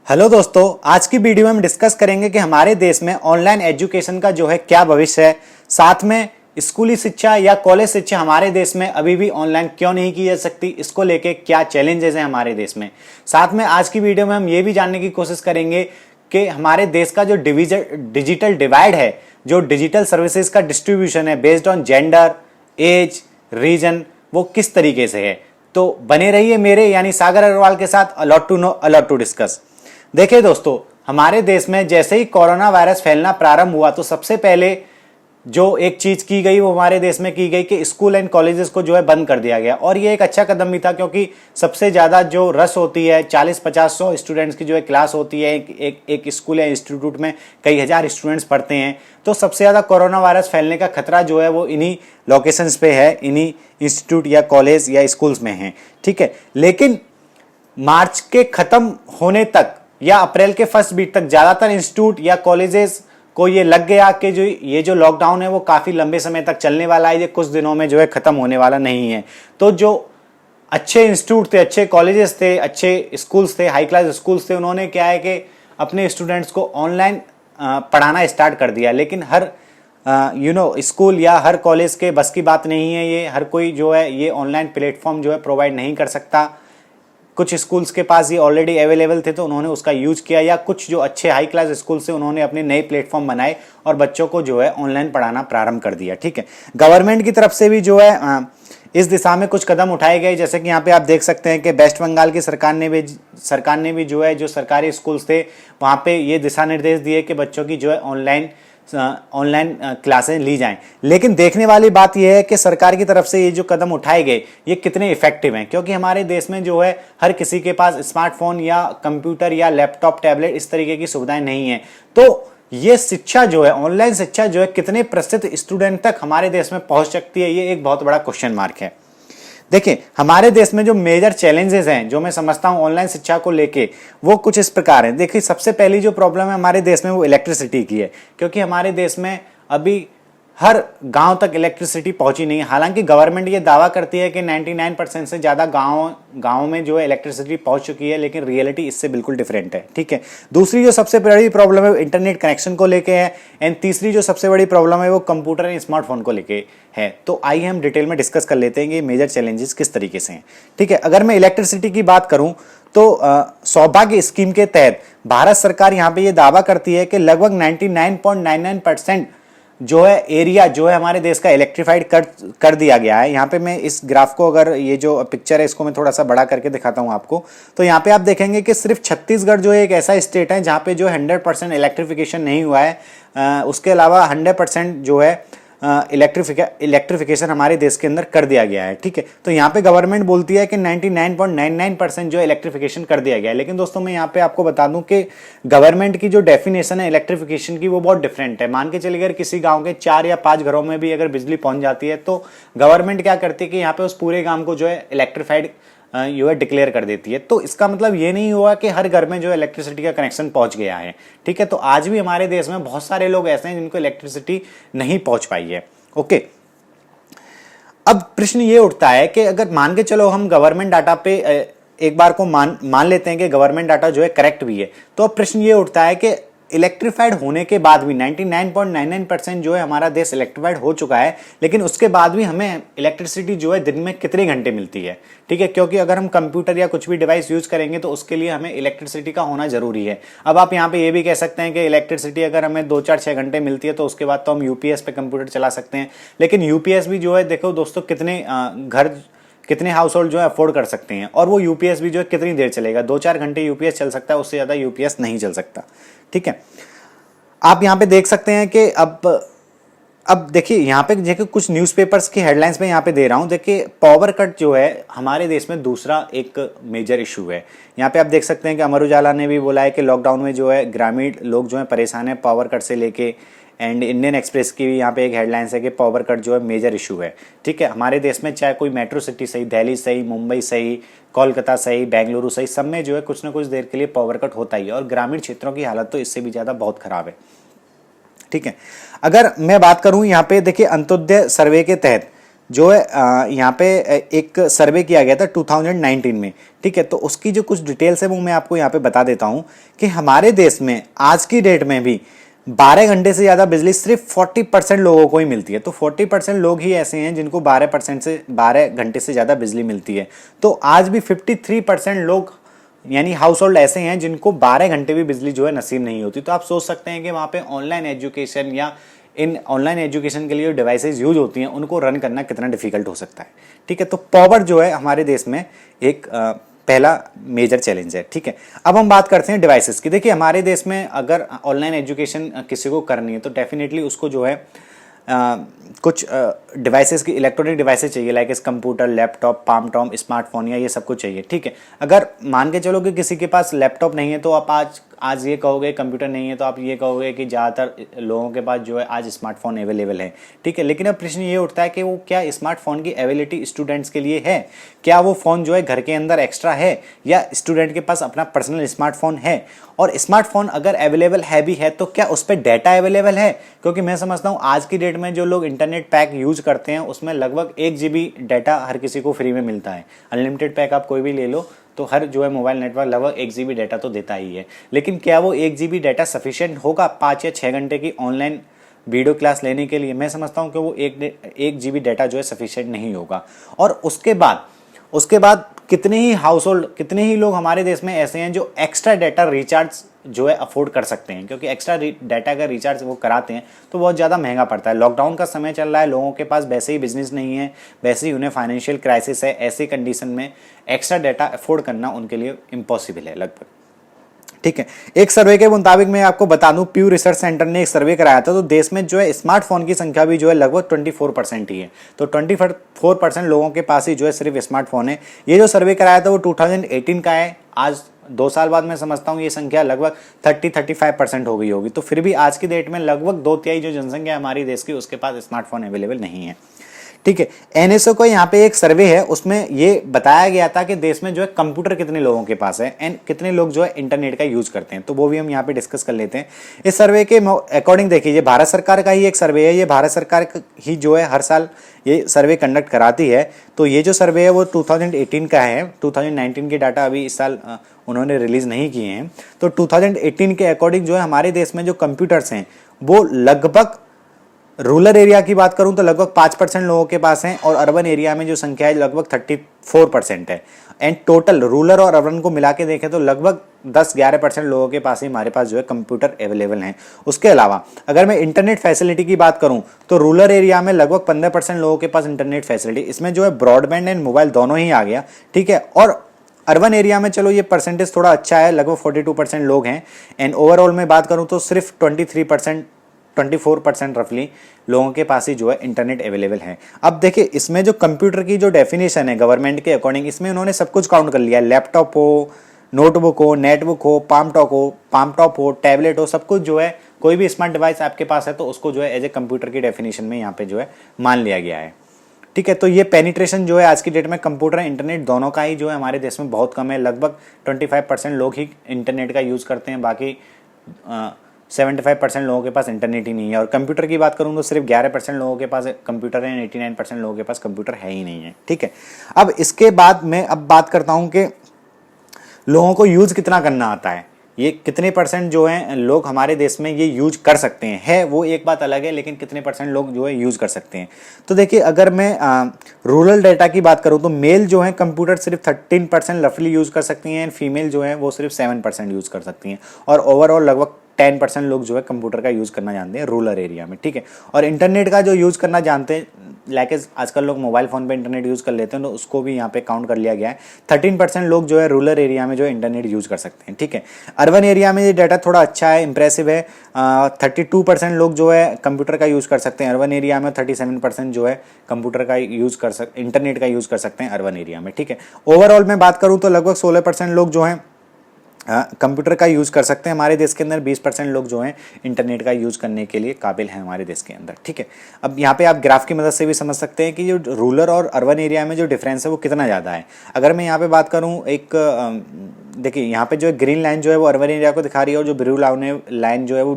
Hello दोस्तों, आज की वीडियो में हम डिस्कस करेंगे कि हमारे देश में ऑनलाइन एजुकेशन का जो है क्या भविष्य है। साथ में स्कूली शिक्षा या कॉलेज शिक्षा हमारे देश में अभी भी ऑनलाइन क्यों नहीं की जा सकती, इसको लेके क्या चैलेंजेस हैं हमारे देश में। साथ में आज की वीडियो में हम ये भी जानने की कोशिश करेंगे कि हमारे देश का जो डिजिटल डिवाइड है, जो डिजिटल सर्विसेज का डिस्ट्रीब्यूशन है based on gender, age, region, वो किस तरीके से है। तो बने रहिए मेरे यानी सागर अग्रवाल के साथ a lot to know a lot to discuss. देखिए दोस्तों, हमारे देश में जैसे ही कोरोना वायरस फैलना प्रारंभ हुआ तो सबसे पहले जो एक चीज की गई वो हमारे देश में की गई कि स्कूल एंड कॉलेजेस को जो है बंद कर दिया गया। और ये एक अच्छा कदम भी था क्योंकि सबसे ज्यादा जो रस होती है 40-50-100 स्टूडेंट्स की जो है क्लास होती है, एक स्कूल या इंस्टीट्यूट में कई हजार स्टूडेंट्स पढ़ते हैं, तो सबसे ज्यादा कोरोना वायरस फैलने का खतरा जो है वो इन्हीं लोकेशंस पे है, इन्हीं इंस्टीट्यूट या कॉलेज या स्कूल्स में है। ठीक है, लेकिन मार्च के खत्म होने तक या अप्रैल के फर्स्ट वीक तक ज्यादातर इंस्टीट्यूट या कॉलेजेस को ये लग गया कि जो लॉकडाउन है वो काफी लंबे समय तक चलने वाला है, ये कुछ दिनों में जो है खत्म होने वाला नहीं है। तो जो अच्छे इंस्टीट्यूट थे, अच्छे कॉलेजेस थे, अच्छे स्कूल्स थे, हाई क्लास स्कूल्स थे, उन्होंने क्या है कि अपने स्टूडेंट्स को ऑनलाइन पढ़ाना स्टार्ट कर दिया। लेकिन हर स्कूल या हर कॉलेज के बस की बात नहीं है, ये हर कोई जो है ये ऑनलाइन प्लेटफॉर्म जो है प्रोवाइड नहीं कर सकता। कुछ स्कूल्स के पास ये ऑलरेडी अवेलेबल थे तो उन्होंने उसका यूज किया, या कुछ जो अच्छे हाई क्लास स्कूल से उन्होंने अपने नए प्लेटफॉर्म बनाए और बच्चों को जो है ऑनलाइन पढ़ाना प्रारंभ कर दिया। ठीक है, गवर्नमेंट की तरफ से भी जो है इस दिशा में कुछ कदम उठाए गए। जैसे कि यहाँ पे आप देख सकते हैं कि वेस्ट बंगाल की सरकार ने भी जो है जो सरकारी स्कूल्स थे वहां पे ये दिशा निर्देश दिए कि बच्चों की जो है ऑनलाइन क्लासें ली जाएं। लेकिन देखने वाली बात यह है कि सरकार की तरफ से ये जो कदम उठाए गए ये कितने इफेक्टिव हैं, क्योंकि हमारे देश में जो है हर किसी के पास स्मार्टफोन या कंप्यूटर या लैपटॉप, टैबलेट इस तरीके की सुविधाएं नहीं है। तो ये शिक्षा जो है, ऑनलाइन शिक्षा जो है कितने प्रतिशत स्टूडेंट तक हमारे देश में पहुंच सकती है, ये एक बहुत बड़ा क्वेश्चन मार्क है। देखिए, हमारे देश में जो मेजर चैलेंजेस हैं जो मैं समझता हूं ऑनलाइन शिक्षा को लेके, वो कुछ इस प्रकार हैं। देखिए, सबसे पहली जो प्रॉब्लम है हमारे देश में वो इलेक्ट्रिसिटी की है, क्योंकि हमारे देश में अभी हर गांव तक इलेक्ट्रिसिटी पहुंची नहीं है। हालांकि गवर्नमेंट ये दावा करती है कि 99% से ज्यादा गांव में जो है इलेक्ट्रिसिटी पहुंच चुकी है, लेकिन रियलिटी इससे बिल्कुल डिफरेंट है। ठीक है, दूसरी जो सबसे बड़ी प्रॉब्लम है वो इंटरनेट कनेक्शन को लेके है, एंड तीसरी जो सबसे बड़ी प्रॉब्लम है वो कंप्यूटर एंड स्मार्टफोन को लेके है। तो आइए हम डिटेल में डिस्कस कर लेते हैं कि मेजर चैलेंजेस किस तरीके से हैं। ठीक है, अगर मैं इलेक्ट्रिसिटी की बात करूं तो सौभाग्य स्कीम के तहत भारत सरकार यहाँ पे ये दावा करती है कि लगभग 99.99% जो है एरिया जो है हमारे देश का इलेक्ट्रीफाइड कर दिया गया है। यहाँ पे मैं इस ग्राफ को, अगर ये जो पिक्चर है इसको मैं थोड़ा सा बड़ा करके दिखाता हूँ आपको, तो यहाँ पे आप देखेंगे कि सिर्फ छत्तीसगढ़ जो है एक ऐसा स्टेट है जहाँ पे जो 100% इलेक्ट्रिफिकेशन नहीं हुआ है। उसके अलावा 100% जो है इलेक्ट्रिफिकेशन हमारे देश के अंदर कर दिया गया है। ठीक है, तो यहाँ पे गवर्नमेंट बोलती है कि 99.99% जो इलेक्ट्रिफिकेशन कर दिया गया है। लेकिन दोस्तों मैं यहाँ पे आपको बता दूं कि गवर्नमेंट की जो डेफिनेशन है इलेक्ट्रिफिकेशन की वो बहुत डिफरेंट है। मान के चलिए अगर किसी गांव के 4 या 5 घरों में भी अगर बिजली पहुंच जाती है तो गवर्नमेंट क्या करती है कि यहाँ पे उस पूरे गांव को जो है इलेक्ट्रीफाइड जो है डिक्लेयर कर देती है। तो इसका मतलब ये नहीं हुआ कि हर घर में जो इलेक्ट्रिसिटी का कनेक्शन पहुंच गया है। ठीक है, तो आज भी हमारे देश में बहुत सारे लोग ऐसे हैं जिनको इलेक्ट्रिसिटी नहीं पहुंच पाई है। ओके, अब प्रश्न ये उठता है कि अगर मान के चलो हम गवर्नमेंट डाटा पे एक बार को मान लेते हैं कि गवर्नमेंट डाटा जो है करेक्ट भी है, तो अब प्रश्न ये उठता है कि इलेक्ट्रीफाइड होने के बाद भी 99.99% जो है हमारा देश इलेक्ट्रीफाइड हो चुका है, लेकिन उसके बाद भी हमें इलेक्ट्रिसिटी जो है दिन में कितने घंटे मिलती है। ठीक है, क्योंकि अगर हम कंप्यूटर या कुछ भी डिवाइस यूज करेंगे तो उसके लिए हमें इलेक्ट्रिसिटी का होना जरूरी है। अब आप यहाँ पे ये भी कह सकते हैं कि इलेक्ट्रिसिटी अगर हमें 2-4-6 घंटे मिलती है तो उसके बाद तो हम यूपीएस पे कंप्यूटर चला सकते हैं। लेकिन यूपीएस भी जो है, देखो दोस्तों, कितने हाउस होल्ड जो है अफोर्ड कर सकते हैं, और वो यूपीएस भी जो है कितनी देर चलेगा, 2-4 घंटे यूपीएस चल सकता है, उससे ज्यादा यूपीएस नहीं चल सकता। ठीक है, आप यहाँ पे देख सकते हैं कि अब देखिए यहाँ पे देखिए कुछ न्यूज़पेपर्स की हेडलाइंस में यहाँ पे दे रहा हूँ। देखिए, पावर कट जो है हमारे देश में दूसरा एक मेजर इशू है। यहाँ पे आप देख सकते हैं कि अमर उजाला ने भी बोला है कि लॉकडाउन में जो है ग्रामीण लोग जो है परेशान है पावर कट से लेके, एंड इंडियन एक्सप्रेस की भी यहाँ पे एक हेडलाइंस है कि पावर कट जो है मेजर इशू है। ठीक है, हमारे देश में चाहे कोई मेट्रो सिटी सही, दिल्ली सही, मुंबई सही, कोलकाता सही, बेंगलुरु सही, सब में जो है कुछ ना कुछ देर के लिए पावर कट होता ही है, और ग्रामीण क्षेत्रों की हालत तो इससे भी ज़्यादा बहुत खराब है। ठीक है, अगर मैं बात करूं यहाँ पे देखिए अंत्योदय सर्वे के तहत जो है यहाँ पे एक सर्वे किया गया था 2019 में, ठीक है। तो उसकी जो कुछ डिटेल्स है वो मैं आपको यहाँ पे बता देता हूँ कि हमारे देश में आज की डेट में भी 12 घंटे से ज़्यादा बिजली सिर्फ 40% लोगों को ही मिलती है। तो 40% लोग ही ऐसे हैं जिनको 12 घंटे से ज़्यादा बिजली मिलती है। तो आज भी 53% लोग यानी हाउस होल्ड ऐसे हैं जिनको 12 घंटे भी बिजली जो है नसीब नहीं होती। तो आप सोच सकते हैं कि वहाँ पे ऑनलाइन एजुकेशन या इन ऑनलाइन एजुकेशन के लिए जो डिवाइसेज यूज होती हैं उनको रन करना कितना डिफिकल्ट हो सकता है, ठीक है। तो पावर जो है हमारे देश में एक पहला मेजर चैलेंज है, ठीक है। अब हम बात करते हैं डिवाइसेस की। देखिए हमारे देश में अगर ऑनलाइन एजुकेशन किसी को करनी है तो डेफिनेटली उसको जो है कुछ डिवाइसेस की इलेक्ट्रॉनिक डिवाइसेस चाहिए, लाइक इस computer, laptop, palm Tom, smartphone या ये सब कुछ चाहिए, ठीक है। अगर मान के चलो कि किसी के पास लैपटॉप नहीं है तो आप आज ये कहोगे, कंप्यूटर नहीं है तो आप ये कहोगे कि ज़्यादातर लोगों के पास जो है आज स्मार्टफोन अवेलेबल है, ठीक है। लेकिन अब प्रश्न ये उठता है कि वो क्या स्मार्टफोन की अवेलेबिलिटी स्टूडेंट्स के लिए है? क्या वो फ़ोन जो है घर के अंदर एक्स्ट्रा है या स्टूडेंट के पास अपना पर्सनल स्मार्टफोन है? और स्मार्टफोन अगर अवेलेबल है भी है तो क्या उस पर डाटा अवेलेबल है? क्योंकि मैं समझता हूँ आज की डेट में जो लोग इंटरनेट पैक यूज करते हैं उसमें लगभग 1 GB डाटा हर किसी को फ्री में मिलता है। अनलिमिटेड पैक आप कोई भी ले लो तो हर जो है मोबाइल नेटवर्क लगभग 1 GB डाटा तो देता ही है। लेकिन क्या वो 1 GB डाटा सफिशिएंट होगा 5 या 6 घंटे की ऑनलाइन वीडियो क्लास लेने के लिए? मैं समझता हूँ कि वो 1 GB डाटा जो है सफिशिएंट नहीं होगा। और उसके बाद कितने ही लोग हमारे देश में ऐसे हैं जो एक्स्ट्रा डाटा रिचार्ज जो है अफोर्ड कर सकते हैं, क्योंकि एक्स्ट्रा डाटा का रिचार्ज वो कराते हैं तो बहुत ज़्यादा महंगा पड़ता है। लॉकडाउन का समय चल रहा है, लोगों के पास वैसे ही बिजनेस नहीं है, वैसे ही उन्हें फाइनेंशियल क्राइसिस है। ऐसी कंडीशन में एक्स्ट्रा डाटा अफोर्ड करना उनके लिए इम्पॉसिबल है लगभग, ठीक है। एक सर्वे के मुताबिक मैं आपको बता दूं, प्यू रिसर्च सेंटर ने एक सर्वे कराया था तो देश में जो है स्मार्टफोन की संख्या भी जो है लगभग 24% ही है। तो 24% लोगों के पास ही जो है सिर्फ स्मार्टफोन है। ये जो सर्वे कराया था वो 2018 का है। आज 2 साल बाद मैं समझता हूँ ये संख्या लगभग 30-35% हो गई होगी। तो फिर भी आज की डेट में लगभग 2/3 जो जनसंख्या है हमारी देश की उसके पास स्मार्टफोन अवेलेबल नहीं है, ठीक है। एनएसओ को यहाँ पे एक सर्वे है, उसमें ये बताया गया था कि देश में जो है कंप्यूटर कितने लोगों के पास है एंड कितने लोग जो है इंटरनेट का यूज करते हैं, तो वो भी हम यहाँ पे डिस्कस कर लेते हैं। इस सर्वे के अकॉर्डिंग देखिए, ये भारत सरकार का ही एक सर्वे है। ये भारत सरकार ही जो है हर साल ये सर्वे कंडक्ट कराती है। तो ये जो सर्वे है वो 2018 का है। 2019 के डाटा अभी इस साल उन्होंने रिलीज नहीं किए हैं। तो 2018 के अकॉर्डिंग जो है हमारे देश में जो कंप्यूटर्स हैं वो लगभग, रूरल एरिया की बात करूं तो लगभग 5% लोगों के पास हैं और अर्बन एरिया में जो संख्या है लगभग 34% है। एंड टोटल रूरल और अर्बन को मिला के देखें तो लगभग 10-11% लोगों के पास ही हमारे पास जो है कंप्यूटर अवेलेबल हैं। उसके अलावा अगर मैं इंटरनेट फैसिलिटी की बात करूं तो रूरल एरिया में लगभग 15% लोगों के पास इंटरनेट फैसिलिटी, इसमें जो है ब्रॉडबैंड एंड मोबाइल दोनों ही आ गया, ठीक है। और अर्बन एरिया में चलो ये परसेंटेज थोड़ा अच्छा है, लगभग 42% लोग हैं। एंड ओवरऑल में बात करूं तो सिर्फ 24% रफली लोगों के पास ही जो है इंटरनेट अवेलेबल है। अब देखिए इसमें जो कंप्यूटर की जो डेफिनेशन है गवर्नमेंट के अकॉर्डिंग, इसमें उन्होंने सब कुछ काउंट कर लिया है। लैपटॉप हो, नोटबुक हो, नेटबुक हो, पाम टॉप हो, टैबलेट हो, सब कुछ जो है कोई भी स्मार्ट डिवाइस आपके पास है तो उसको जो है एज ए कंप्यूटर की डेफिनेशन में यहाँ पे जो है मान लिया गया है, ठीक है। तो ये पेनिट्रेशन जो है आज की डेट में कंप्यूटर इंटरनेट दोनों का ही जो है हमारे देश में बहुत कम है। लगभग 25% लोग ही इंटरनेट का यूज़ करते हैं, बाकी 75% लोगों के पास इंटरनेट ही नहीं है। और कंप्यूटर की बात करूं तो सिर्फ 11% लोगों के पास कंप्यूटर है, 89% लोगों के पास कंप्यूटर है ही नहीं है, ठीक है। अब इसके बाद मैं अब बात करता हूं कि लोगों को यूज कितना करना आता है, ये कितने परसेंट जो है लोग हमारे देश में ये यूज कर सकते हैं, है वो एक बात अलग है, लेकिन कितने परसेंट लोग जो है यूज कर सकते हैं। तो देखिए अगर मैं रूरल डाटा की बात करूं तो मेल जो है कंप्यूटर सिर्फ 13% रफली यूज कर सकती हैं, फीमेल जो है वो सिर्फ 7% यूज कर सकती हैं। और ओवरऑल लगभग 10% लोग जो है कंप्यूटर का यूज करना जानते हैं रूरल एरिया में, ठीक है। और इंटरनेट का जो यूज करना जानते हैं, लाइक आजकल लोग मोबाइल फोन पे इंटरनेट यूज कर लेते हैं तो उसको भी यहाँ पे काउंट कर लिया गया है। 13% लोग जो है रूरल एरिया में जो है इंटरनेट यूज कर सकते हैं, ठीक है। अर्बन एरिया में ये डाटा थोड़ा अच्छा है, इंप्रेसिव है। 32% लोग जो है कंप्यूटर का यूज कर सकते हैं अर्बन एरिया में, 37% जो है कंप्यूटर का यूज इंटरनेट का यूज कर सकते हैं अर्बन एरिया में, ठीक है। ओवरऑल में बात करूँ तो लगभग 16% लोग जो हैं कंप्यूटर का यूज़ कर सकते हैं हमारे देश के अंदर, 20% लोग जो हैं इंटरनेट का यूज़ करने के लिए काबिल हैं हमारे देश के अंदर, ठीक है। अब यहाँ पे आप ग्राफ की मदद से भी समझ सकते हैं कि जो रूरल और अर्बन एरिया में जो डिफरेंस है वो कितना ज़्यादा है। अगर मैं यहाँ पे बात करूँ, एक देखिए यहाँ पे जो है ग्रीन लाइन जो है वो अर्बन एरिया को दिखा रही है और जो ब्लू लाइन जो है वो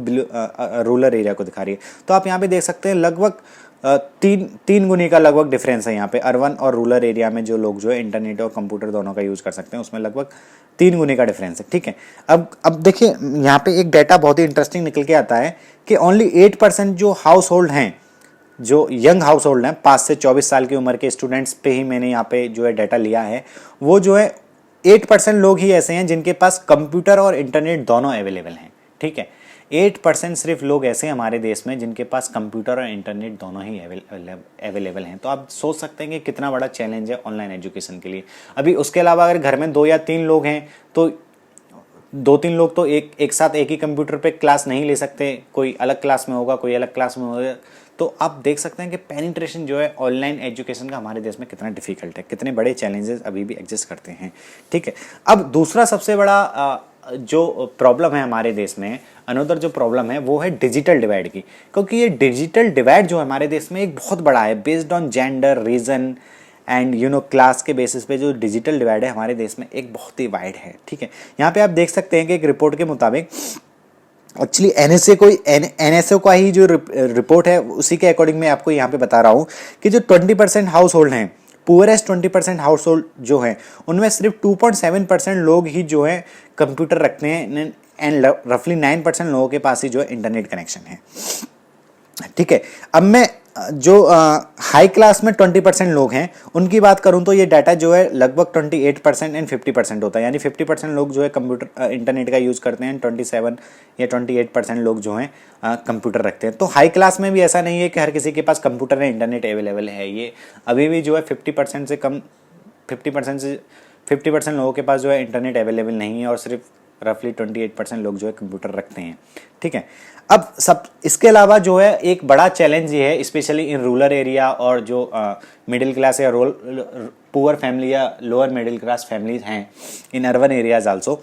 रूरल एरिया को दिखा रही है। तो आप यहाँ पे देख सकते हैं लगभग तीन गुनी का लगभग डिफरेंस है यहाँ पे। अर्बन और रूरल एरिया में जो लोग जो है इंटरनेट और कंप्यूटर दोनों का यूज़ कर सकते हैं, उसमें लगभग 3 गुनी का डिफरेंस है। ठीक है, अब देखिए यहाँ पे एक डाटा बहुत ही इंटरेस्टिंग निकल के आता है कि ओनली 8% जो हाउस होल्ड हैं, जो यंग हाउस होल्ड हैं, 5 से 24 साल की उम्र के स्टूडेंट्स पे ही मैंने यहाँ पे जो है डाटा लिया है, वो जो है 8% लोग ही ऐसे हैं जिनके पास कंप्यूटर और इंटरनेट दोनों अवेलेबल हैं। ठीक है, 8% सिर्फ लोग ऐसे हैं हमारे देश में जिनके पास कंप्यूटर और इंटरनेट दोनों ही अवेलेबल हैं। तो आप सोच सकते हैं कि कितना बड़ा चैलेंज है ऑनलाइन एजुकेशन के लिए। अभी उसके अलावा अगर घर में 2 या 3 लोग हैं तो 2-3 लोग तो एक साथ एक ही कंप्यूटर पे क्लास नहीं ले सकते, कोई अलग क्लास में होगा, कोई अलग क्लास में होगा। तो आप देख सकते हैं कि पेनिट्रेशन जो है ऑनलाइन एजुकेशन का हमारे देश में कितना डिफिकल्ट है, कितने बड़े चैलेंजेस अभी भी एग्जिस्ट करते हैं। ठीक है, अब दूसरा सबसे बड़ा जो प्रॉब्लम है हमारे देश में, अनदर जो प्रॉब्लम है वो है डिजिटल डिवाइड की। क्योंकि ये डिजिटल डिवाइड जो हमारे देश में एक बहुत बड़ा है, based on gender, region and class के बेसिस पे जो डिजिटल डिवाइड है हमारे देश में एक बहुत ही वाइड है। ठीक है, यहाँ पे आप देख सकते हैं कि एक रिपोर्ट के मुताबिक एक्चुअली एनएसओ का ही जो रिपोर्ट है उसी के अकॉर्डिंग मैं आपको यहाँ पे बता रहा हूँ कि जो 20% हाउस होल्ड हैं, पुअरेस्ट 20% हाउस होल्ड जो हैं, उनमें सिर्फ 2.7% लोग ही जो है कंप्यूटर रखते हैं एंड रफली 9% लोगों के पास ही जो है इंटरनेट कनेक्शन है। ठीक है, अब मैं जो हाई क्लास में 20% लोग हैं उनकी बात करूं तो ये डाटा जो है लगभग 28% एंड 50% होता है। यानी 50% लोग जो है कंप्यूटर इंटरनेट का यूज़ करते हैं, 27 या 28% लोग जो हैं कंप्यूटर रखते हैं। तो हाई क्लास में भी ऐसा नहीं है कि हर किसी के पास कंप्यूटर या इंटरनेट अवेलेबल है। ये अभी भी जो है 50% से कम, 50% लोगों के पास जो है इंटरनेट अवेलेबल नहीं है और सिर्फ रफली 28% लोग जो है कंप्यूटर रखते हैं। ठीक है, अब सब इसके अलावा जो है एक बड़ा चैलेंज ये है, स्पेशली इन रूरल एरिया और जो मिडिल क्लास या पुअर फैमिली या लोअर मिडिल क्लास फैमिलीज हैं इन अर्बन एरियाज आल्सो,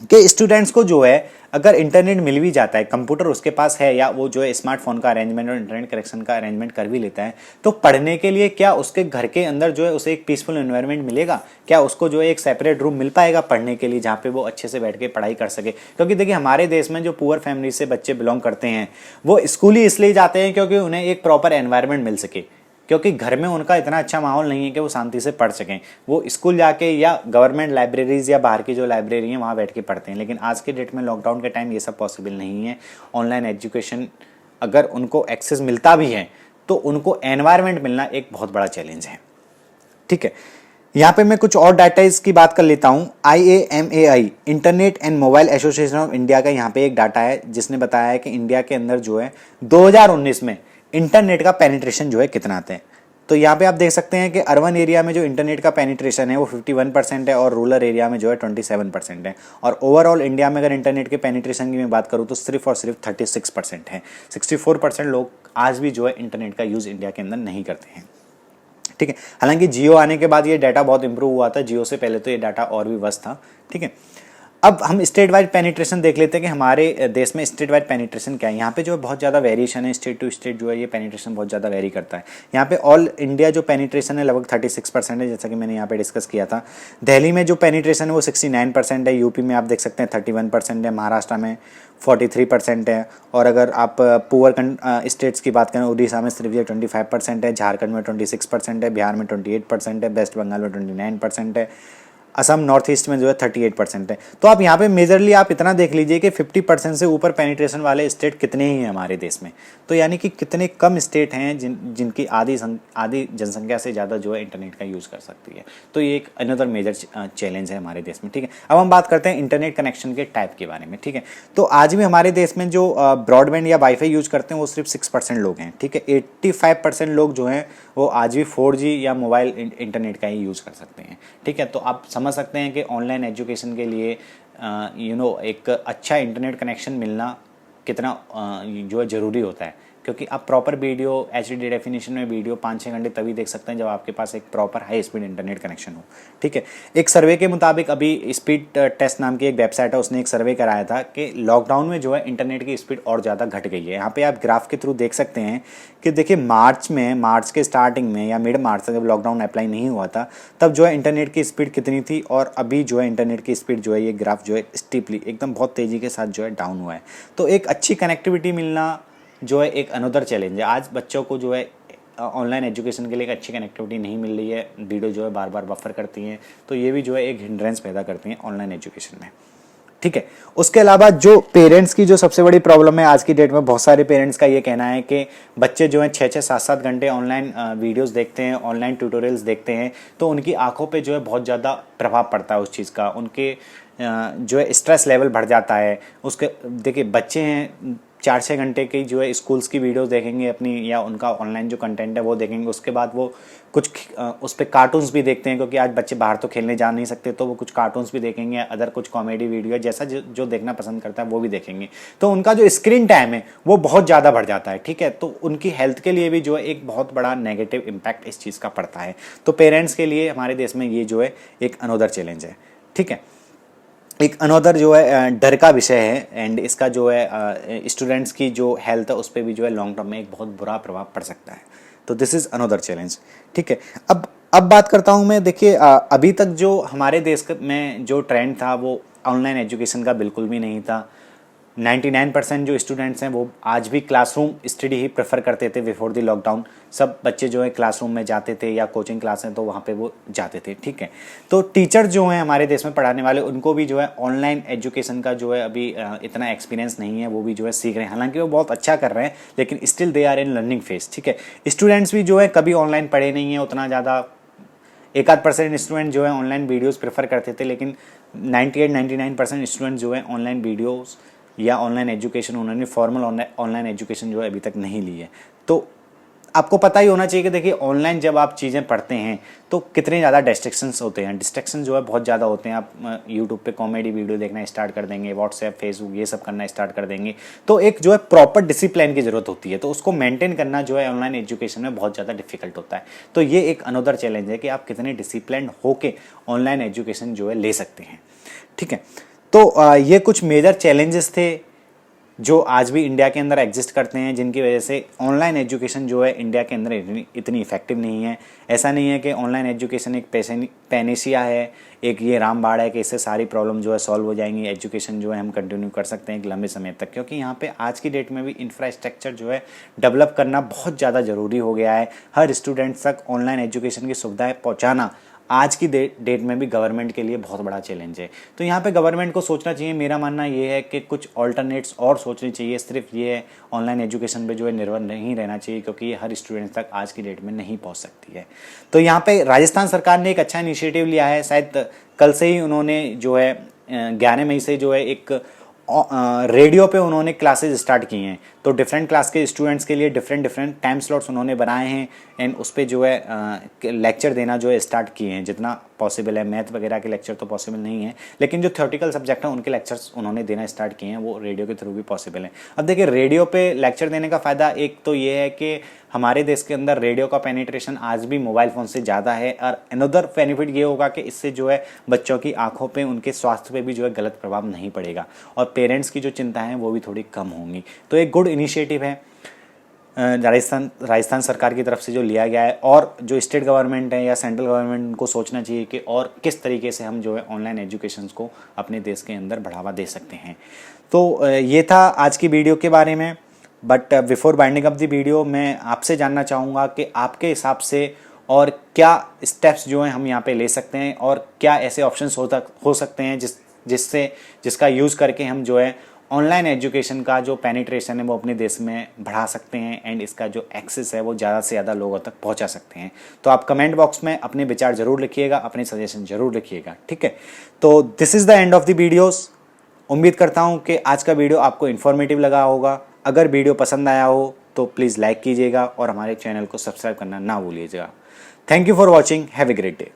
कि स्टूडेंट्स को जो है अगर इंटरनेट मिल भी जाता है, कंप्यूटर उसके पास है या वो जो है स्मार्टफोन का अरेंजमेंट और इंटरनेट कनेक्शन का अरेंजमेंट कर भी लेता है, तो पढ़ने के लिए क्या उसके घर के अंदर जो है उसे एक पीसफुल एनवायरनमेंट मिलेगा? क्या उसको जो है एक सेपरेट रूम मिल पाएगा पढ़ने के लिए जहाँ पे वो अच्छे से बैठ के पढ़ाई कर सके? क्योंकि देखिए हमारे देश में जो पुअर फैमिली से बच्चे बिलोंग करते हैं वो स्कूल ही इसलिए जाते हैं क्योंकि उन्हें एक प्रॉपर एनवायरनमेंट मिल सके, क्योंकि घर में उनका इतना अच्छा माहौल नहीं है कि वो शांति से पढ़ सकें। वो स्कूल जाके या गवर्नमेंट लाइब्रेरीज या बाहर की जो लाइब्रेरी हैं वहाँ बैठ के पढ़ते हैं। लेकिन आज के डेट में लॉकडाउन के टाइम ये सब पॉसिबल नहीं है। ऑनलाइन एजुकेशन अगर उनको एक्सेस मिलता भी है तो उनको एनवायरनमेंट मिलना एक बहुत बड़ा चैलेंज है। ठीक है, यहाँ पे मैं कुछ और डाटा की बात कर लेता हूँ। IAMAI internet and mobile association of India का यहाँ पे एक डाटा है जिसने बताया है कि इंडिया के अंदर जो है 2019 में इंटरनेट का पेनिट्रेशन जो है कितना आता है। तो यहाँ पे आप देख सकते हैं कि अर्बन एरिया में जो इंटरनेट का पेनिट्रेशन है वो 51% है और रूरल एरिया में जो है 27% है। और ओवरऑल इंडिया में अगर इंटरनेट के पेनिट्रेशन की मैं बात करूँ तो सिर्फ और सिर्फ 36% है। 64% लोग आज भी जो है इंटरनेट का यूज़ इंडिया के अंदर नहीं करते हैं। ठीक है, हालांकि जियो आने के बाद ये डाटा बहुत इंप्रूव हुआ था, जियो से पहले तो ये डाटा और भी वर्स्ट था। ठीक है, अब हम स्टेट वाइड पेनिट्रेशन देख लेते हैं कि हमारे देश में स्टेट वाइड पेनिट्रेशन क्या है। यहाँ पे जो बहुत ज़्यादा वेरिएशन है, स्टेट टू स्टेट जो है ये पेनिट्रेशन बहुत ज़्यादा वेरी करता है। यहाँ पे ऑल इंडिया जो पेनिट्रेशन है लगभग 36% है, जैसा कि मैंने यहाँ पे डिस्कस किया था। दिल्ली में जो पेनिट्रेशन है वो 69% है, यूपी में आप देख सकते हैं 31% है, महाराष्ट्र में 43% है। और अगर आप पुअर स्टेट्स की बात करें, उड़ीसा में सिर्फ ये 25% है, झारखंड में 26% है, बिहार में 28% है, वेस्ट बंगाल में 29% है, असम नॉर्थ ईस्ट में जो है 38% है। तो आप यहाँ पे मेजरली आप इतना देख लीजिए कि 50% से ऊपर पेनिट्रेशन वाले स्टेट कितने ही हैं हमारे देश में। तो यानी कि कितने कम स्टेट हैं जिनकी आधी जनसंख्या से ज़्यादा जो है इंटरनेट का यूज़ कर सकती है। तो ये एक अनदर मेजर चैलेंज है हमारे देश में। ठीक है, अब हम बात करते हैं इंटरनेट कनेक्शन के टाइप के बारे में। ठीक है, तो आज भी हमारे देश में जो ब्रॉडबैंड या वाईफाई यूज़ करते हैं वो सिर्फ 6% लोग हैं। ठीक है, 85% लोग जो हैं वो आज भी 4G या मोबाइल इंटरनेट का ही यूज़ कर सकते हैं। ठीक है, तो आप समझ सकते हैं कि ऑनलाइन एजुकेशन के लिए एक अच्छा इंटरनेट कनेक्शन मिलना कितना जो है ज़रूरी होता है। क्योंकि आप प्रॉपर वीडियो HD डेफिनेशन में वीडियो 5-6 घंटे तभी देख सकते हैं जब आपके पास एक proper high speed internet connection हो। ठीक है, एक सर्वे के मुताबिक अभी स्पीड टेस्ट नाम की एक वेबसाइट है, उसने एक सर्वे कराया था कि लॉकडाउन में जो है इंटरनेट की स्पीड और ज़्यादा घट गई है। यहाँ पे आप ग्राफ के थ्रू देख सकते हैं कि देखिए मार्च के स्टार्टिंग में या मिड मार्च तक जब लॉकडाउन अप्लाई नहीं हुआ था तब जो है इंटरनेट की स्पीड कितनी थी और अभी जो है इंटरनेट की स्पीड जो है ये ग्राफ जो है स्टीपली एकदम बहुत तेज़ी के साथ जो है डाउन हुआ है। तो एक अच्छी कनेक्टिविटी मिलना जो है एक अनदर चैलेंज है। आज बच्चों को जो है ऑनलाइन एजुकेशन के लिए एक अच्छी कनेक्टिविटी नहीं मिल रही है, वीडियो जो है बार बार बफर करती हैं, तो ये भी जो है एक हिंड्रेंस पैदा करती हैं ऑनलाइन एजुकेशन में। ठीक है, उसके अलावा जो पेरेंट्स की जो सबसे बड़ी प्रॉब्लम है आज की डेट में, बहुत सारे पेरेंट्स का ये कहना है कि बच्चे जो हैं 6-6, 7-7 घंटे ऑनलाइन वीडियोस देखते हैं, ऑनलाइन ट्यूटोरियल्स देखते हैं, तो उनकी आंखों पे जो है बहुत ज़्यादा प्रभाव पड़ता है उस चीज़ का, उनके जो है स्ट्रेस लेवल बढ़ जाता है। उसके देखिए बच्चे हैं 4-6 घंटे की जो है स्कूल्स की वीडियोस देखेंगे अपनी, या उनका ऑनलाइन जो कंटेंट है वो देखेंगे, उसके बाद वो कुछ उस पर कार्टून्स भी देखते हैं, क्योंकि आज बच्चे बाहर तो खेलने जा नहीं सकते, तो वो कुछ कार्टून्स भी देखेंगे, अदर कुछ कॉमेडी वीडियो जैसा जो देखना पसंद करता है वो भी देखेंगे, तो उनका जो स्क्रीन टाइम है वो बहुत ज़्यादा बढ़ जाता है। ठीक है, तो उनकी हेल्थ के लिए भी जो है एक बहुत बड़ा नेगेटिव इम्पैक्ट इस चीज़ का पड़ता है। तो पेरेंट्स के लिए हमारे देश में ये जो है एक अनोदर चैलेंज है। ठीक है, एक अनोदर जो है डर का विषय है, एंड इसका जो है स्टूडेंट्स की जो हेल्थ है उस पर भी जो है लॉन्ग टर्म में एक बहुत बुरा प्रभाव पड़ सकता है। तो दिस इज़ अनोदर चैलेंज। ठीक है, अब बात करता हूँ मैं। देखिए अभी तक जो हमारे देश में जो ट्रेंड था वो ऑनलाइन एजुकेशन का बिल्कुल भी नहीं था। 99% जो स्टूडेंट्स हैं वो आज भी क्लासरूम स्टडी ही प्रेफर करते थे बिफोर द लॉकडाउन। सब बच्चे जो है क्लासरूम में जाते थे, या कोचिंग क्लास हैं तो वहाँ पे वो जाते थे। ठीक है, तो टीचर जो हैं हमारे देश में पढ़ाने वाले, उनको भी जो है ऑनलाइन एजुकेशन का जो है अभी इतना एक्सपीरियंस नहीं है, वो भी जो है सीख रहे हैं। हालांकि वो बहुत अच्छा कर रहे हैं, लेकिन still they are in learning phase. ठीक है, स्टूडेंट्स भी जो है कभी ऑनलाइन पढ़े नहीं हैं उतना ज़्यादा, 1-8% स्टूडेंट जो है ऑनलाइन वीडियोज़ प्रेफर करते थे, लेकिन 98-99% स्टूडेंट जो है ऑनलाइन वीडियोज़ या ऑनलाइन एजुकेशन, उन्होंने फॉर्मल ऑनलाइन एजुकेशन जो है अभी तक नहीं ली है। तो आपको पता ही होना चाहिए कि देखिए ऑनलाइन जब आप चीज़ें पढ़ते हैं तो कितने ज़्यादा डिस्ट्रैक्शंस होते हैं। डिस्ट्रैक्शन जो है बहुत ज़्यादा होते हैं। आप यूट्यूब पे कॉमेडी वीडियो देखना स्टार्ट कर देंगे, व्हाट्सएप, फेसबुक ये सब करना स्टार्ट कर देंगे, तो एक जो है प्रॉपर डिसिप्लिन की ज़रूरत होती है, तो उसको मेंटेन करना जो है ऑनलाइन एजुकेशन में बहुत ज़्यादा डिफिकल्ट होता है। तो ये एक अनदर चैलेंज है कि आप कितने डिसिप्लिन होके ऑनलाइन एजुकेशन जो है ले सकते हैं। ठीक है, तो ये कुछ मेजर चैलेंजेस थे जो आज भी इंडिया के अंदर एग्जिस्ट करते हैं, जिनकी वजह से ऑनलाइन एजुकेशन जो है इंडिया के अंदर इतनी इफेक्टिव नहीं है। ऐसा नहीं है कि ऑनलाइन एजुकेशन एक पैनेसिया है, एक ये रामबाण है कि इससे सारी प्रॉब्लम जो है सॉल्व हो जाएंगी, एजुकेशन जो है हम कंटिन्यू कर सकते हैं एक लंबे समय तक, क्योंकि यहाँ पे आज की डेट में भी इंफ्रास्ट्रक्चर जो है डेवलप करना बहुत ज़्यादा ज़रूरी हो गया है। हर स्टूडेंट तक ऑनलाइन एजुकेशन की सुविधाएँ पहुँचाना आज की डेट में भी गवर्नमेंट के लिए बहुत बड़ा चैलेंज है। तो यहाँ पे गवर्नमेंट को सोचना चाहिए, मेरा मानना ये है कि कुछ ऑल्टरनेट्स और सोचनी चाहिए। सिर्फ ये ऑनलाइन एजुकेशन पे जो है निर्भर नहीं रहना चाहिए, क्योंकि ये हर स्टूडेंट तक आज की डेट में नहीं पहुँच सकती है। तो यहाँ पे राजस्थान सरकार ने एक अच्छा इनिशिएटिव लिया है। शायद कल से ही उन्होंने जो है 11 मई से जो है एक रेडियो पे उन्होंने क्लासेज स्टार्ट की हैं। तो डिफरेंट क्लास के स्टूडेंट्स के लिए डिफरेंट टाइम स्लॉट्स उन्होंने बनाए हैं, एंड उस पर जो है लेक्चर देना जो है स्टार्ट किए हैं जितना पॉसिबल है। मैथ वगैरह के लेक्चर तो पॉसिबल नहीं है, लेकिन जो थ्योरेटिकल सब्जेक्ट हैं उनके लेक्चर्स उन्होंने देना स्टार्ट किए हैं, वो रेडियो के थ्रू भी पॉसिबल है। अब देखिए रेडियो पे लेक्चर देने का फ़ायदा एक तो ये है कि हमारे देश के अंदर रेडियो का पेनिट्रेशन आज भी मोबाइल फ़ोन से ज़्यादा है, और अनदर बेनिफिट ये होगा कि इससे जो है बच्चों की आंखों पे, उनके स्वास्थ्य पे भी जो है गलत प्रभाव नहीं पड़ेगा, और पेरेंट्स की जो चिंता है वो भी थोड़ी कम होंगी। तो एक गुड इनिशिएटिव है राजस्थान सरकार की तरफ से जो लिया गया है, और जो स्टेट गवर्नमेंट है या सेंट्रल गवर्नमेंट को सोचना चाहिए कि और किस तरीके से हम जो है ऑनलाइन एजुकेशन को अपने देश के अंदर बढ़ावा दे सकते हैं। तो ये था आज की वीडियो के बारे में। But before binding up the video, मैं आपसे जानना चाहूँगा कि आपके हिसाब से और क्या स्टेप्स जो हैं हम यहाँ पे ले सकते हैं, और क्या ऐसे ऑप्शंस हो सकते हैं जिसका यूज़ करके हम जो है ऑनलाइन एजुकेशन का जो पेनिट्रेशन है वो अपने देश में बढ़ा सकते हैं, एंड इसका जो एक्सेस है वो ज़्यादा से ज़्यादा लोगों तक पहुंचा सकते हैं। तो आप कमेंट बॉक्स में अपने विचार ज़रूर लिखिएगा, अपने सजेशन ज़रूर लिखिएगा। ठीक है, तो this is the end of the videos. उम्मीद करता हूं कि आज का वीडियो आपको इन्फॉर्मेटिव लगा होगा। अगर वीडियो पसंद आया हो तो प्लीज़ लाइक कीजिएगा और हमारे चैनल को सब्सक्राइब करना ना भूलिएगा। Thank you for watching, have a great day.